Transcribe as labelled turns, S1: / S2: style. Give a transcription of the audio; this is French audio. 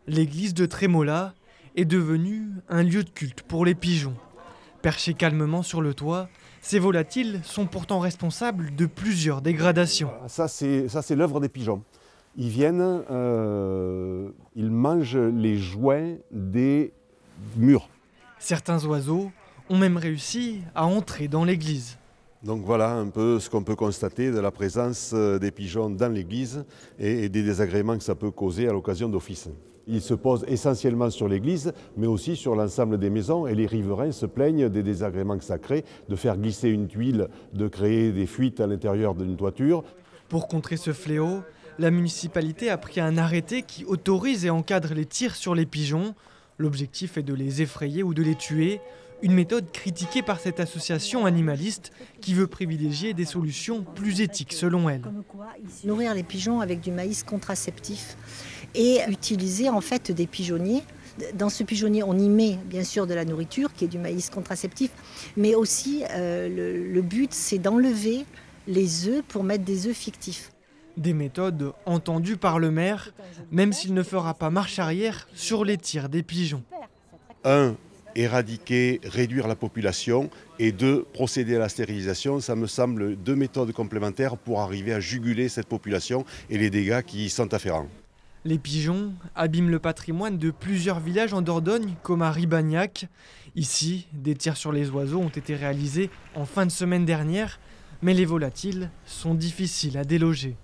S1: L'église de Trémola est devenue un lieu de culte pour les pigeons. Perchés calmement sur le toit, ces volatiles sont pourtant responsables de plusieurs dégradations.
S2: Ça c'est l'œuvre des pigeons. Ils viennent, ils mangent les jouets des murs.
S1: Certains oiseaux ont même réussi à entrer dans l'église.
S2: Donc voilà un peu ce qu'on peut constater de la présence des pigeons dans l'église et des désagréments que ça peut causer à l'occasion d'office. Ils se posent essentiellement sur l'église, mais aussi sur l'ensemble des maisons, et les riverains se plaignent des désagréments que ça crée, de faire glisser une tuile, de créer des fuites à l'intérieur d'une toiture.
S1: Pour contrer ce fléau, la municipalité a pris un arrêté qui autorise et encadre les tirs sur les pigeons. L'objectif est de les effrayer ou de les tuer, une méthode critiquée par cette association animaliste qui veut privilégier des solutions plus éthiques selon elle.
S3: Nourrir les pigeons avec du maïs contraceptif et utiliser en fait des pigeonniers. Dans ce pigeonnier, on y met bien sûr de la nourriture qui est du maïs contraceptif, mais aussi le but c'est d'enlever les œufs pour mettre des œufs fictifs.
S1: Des méthodes entendues par le maire, même s'il ne fera pas marche arrière sur les tirs des pigeons.
S2: 1. Éradiquer, réduire la population, et 2. Procéder à la stérilisation. Ça me semble deux méthodes complémentaires pour arriver à juguler cette population et les dégâts qui y sont afférents.
S1: Les pigeons abîment le patrimoine de plusieurs villages en Dordogne, comme à Ribagnac. Ici, des tirs sur les oiseaux ont été réalisés en fin de semaine dernière, mais les volatiles sont difficiles à déloger.